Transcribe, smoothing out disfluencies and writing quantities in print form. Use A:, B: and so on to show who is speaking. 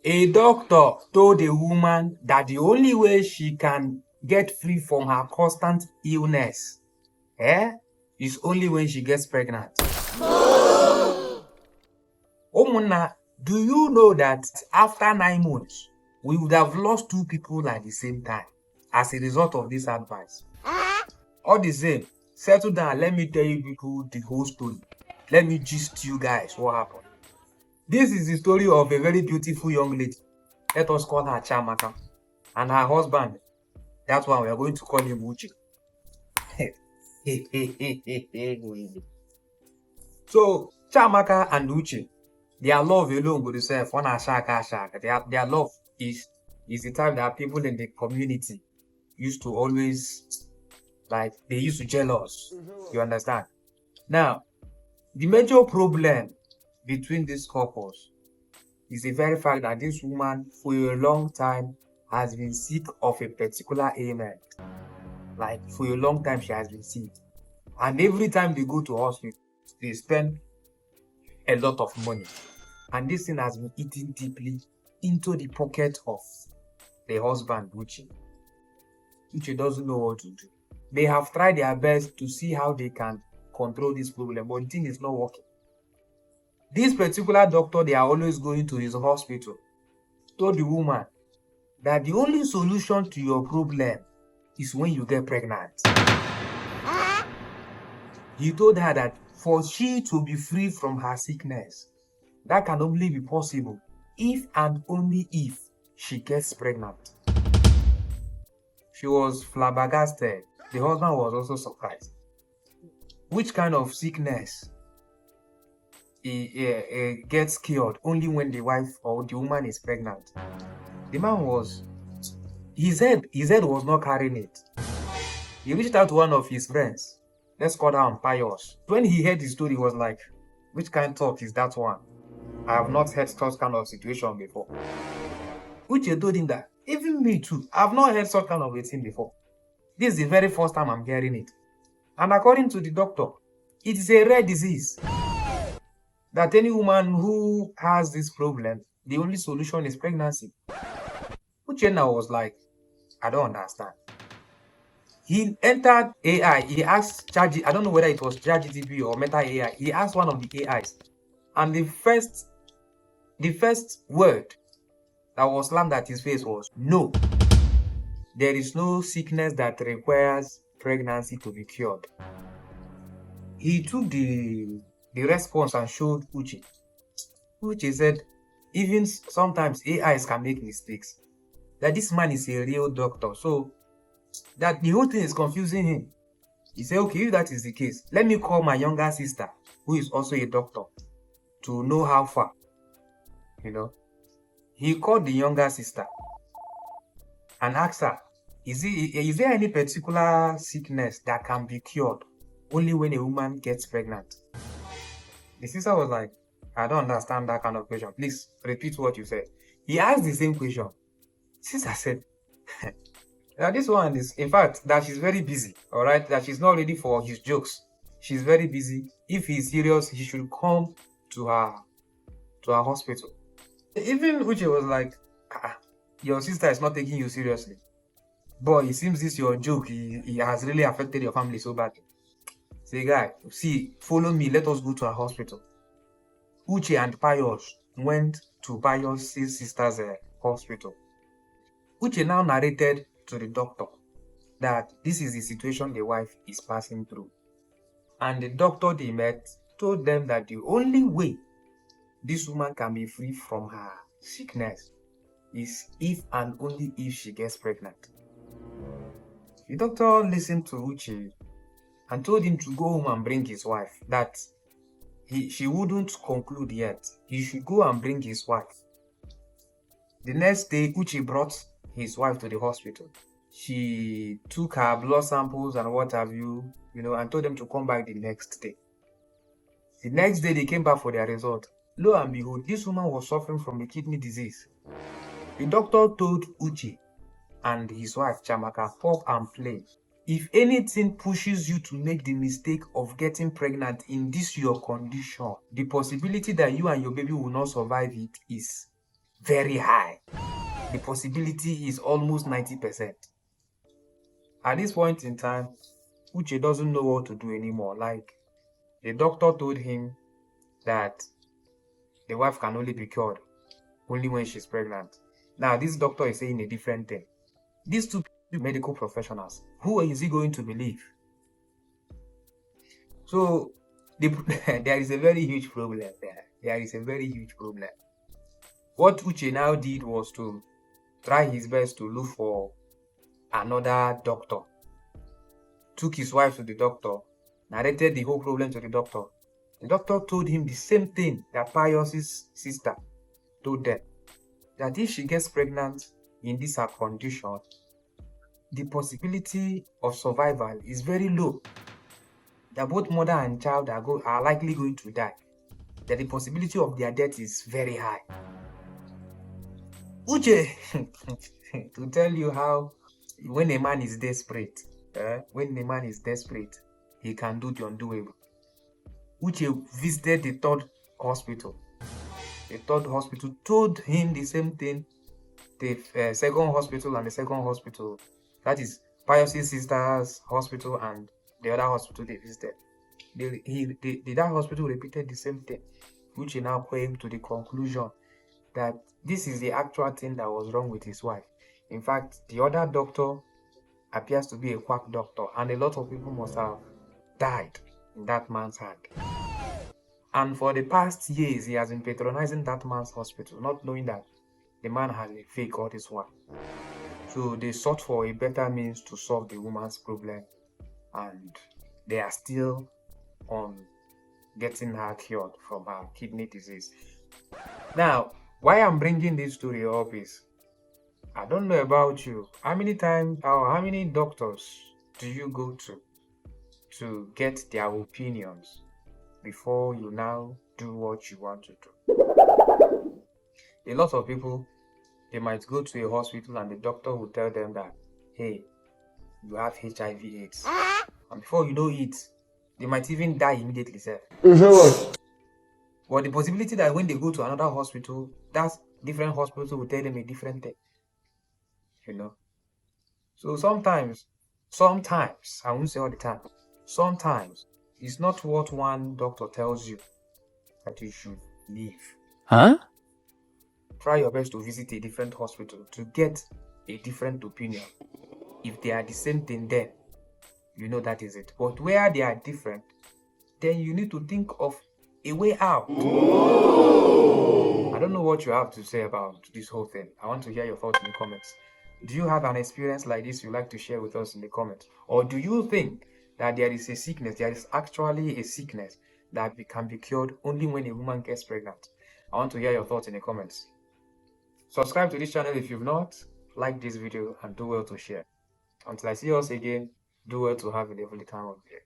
A: A doctor told a woman that the only way she can get free from her constant illness is only when she gets pregnant. Omuna, do you know that after 9 months, we would have lost 2 people at the same time as a result of this advice? All the same, settle down. Let me tell you people the whole story. Let me gist you guys what happened. This is the story of a very beautiful young lady. Let us call her Chiamaka. And her husband, that's why we are going to call him Uche. So, Chiamaka and Uche, their love alone go to say, their love is the time that people in the community used to always, like, they used to jealous. You understand? Now, the major problem between these couples is the very fact that this woman for a long time has been sick of a particular ailment. Like, for a long time she has been sick. And every time they go to hospital, they spend a lot of money. And this thing has been eating deeply into the pocket of the husband, Uche. Uche doesn't know what to do. They have tried their best to see how they can control this problem, but the thing is not working. This particular doctor they are always going to his hospital told the woman that the only solution to your problem is when you get pregnant. He told her that for she to be free from her sickness, that can only be possible if and only if she gets pregnant. She was flabbergasted. The husband was also surprised. Which kind of sickness gets cured only when the wife or the woman is pregnant? The man was, his head was not carrying it. He reached out to one of his friends. Let's call him Pious. When he heard the story, he was like, which kind of talk is that one? I have not heard such kind of situation before. Uche told him that, even me too, I have not heard such kind of a thing before. This is the very first time I'm hearing it. And according to the doctor, it is a rare disease. That any woman who has this problem, the only solution is pregnancy. Uche now was like, I don't understand. He entered AI. He asked ChatGPT, I don't know whether it was ChatGPT or Meta AI. He asked one of the AIs. And the first word that was slammed at his face was no. There is no sickness that requires pregnancy to be cured. He took the response and showed Uche. Uche said, even sometimes AIs can make mistakes. That this man is a real doctor. So that the whole thing is confusing him. He said, okay, if that is the case, let me call my younger sister, who is also a doctor, to know how far. He called the younger sister and asked her, is there any particular sickness that can be cured only when a woman gets pregnant? The sister was like, I don't understand that kind of question. Please repeat what you said. He asked the same question. Sister said, now this one is, in fact, that she's very busy, all right? That she's not ready for his jokes. She's very busy. If he's serious, he should come to her hospital. Even Uche was like, your sister is not taking you seriously. But it seems this your joke, he has really affected your family so badly. Say, guy, see, follow me, let us go to a hospital. Uche and Pious went to Pious' sister's hospital. Uche now narrated to the doctor that this is the situation the wife is passing through. And the doctor they met told them that the only way this woman can be free from her sickness is if and only if she gets pregnant. The doctor listened to Uche and told him to go home and bring his wife, that she wouldn't conclude yet. He should go and bring his wife. The next day, Uche brought his wife to the hospital. She took her blood samples and what have you, and told them to come back the next day. The next day, they came back for their result. Lo and behold, this woman was suffering from a kidney disease. The doctor told Uche and his wife, Chiamaka, pop and play. If anything pushes you to make the mistake of getting pregnant in this your condition, the possibility that you and your baby will not survive it is very high. The possibility is almost 90%. At this point in time, Uche doesn't know what to do anymore. Like, the doctor told him that the wife can only be cured only when she's pregnant. Now, this doctor is saying a different thing. These two medical professionals, who is he going to believe? So, there is a very huge problem there. There is a very huge problem. What Uche now did was to try his best to look for another doctor. Took his wife to the doctor, narrated the whole problem to the doctor. The doctor told him the same thing that Pius's sister told them, that if she gets pregnant in this her condition, the possibility of survival is very low. That both mother and child are likely going to die. That the possibility of their death is very high. Uche, to tell you how when a man is desperate, he can do the undoable. Uche visited the third hospital. The third hospital told him the same thing the second hospital and the second hospital, that is Pius's sister's hospital and the other hospital they visited. That hospital repeated the same thing, which now came to the conclusion that this is the actual thing that was wrong with his wife. In fact, the other doctor appears to be a quack doctor, and a lot of people must have died in that man's hand. And for the past years, he has been patronizing that man's hospital, not knowing that the man has a fake all this one. So they sought for a better means to solve the woman's problem, and they are still on getting her cured from her kidney disease. Now, why I'm bringing this story up is, I don't know about you, how many times or how many doctors do you go to get their opinions before you now do what you want to do? A lot of people, they might go to a hospital and the doctor will tell them that, hey, you have HIV/AIDS. And before you know it, they might even die immediately, sir. But the possibility that when they go to another hospital, that different hospital will tell them a different thing. So sometimes, I won't say all the time, sometimes it's not what one doctor tells you that you should leave. Try your best to visit a different hospital to get a different opinion. If they are the same thing, then you know that is it. But where they are different, then you need to think of a way out. I don't know what you have to say about this whole thing. I want to hear your thoughts in the comments. Do you have an experience like this you'd like to share with us in the comments? Or do you think that there is a sickness, there is actually a sickness that can be cured only when a woman gets pregnant? I want to hear your thoughts in the comments. Subscribe to this channel if you've not. Like this video and do well to share. Until I see us again, do well to have a lovely time of day.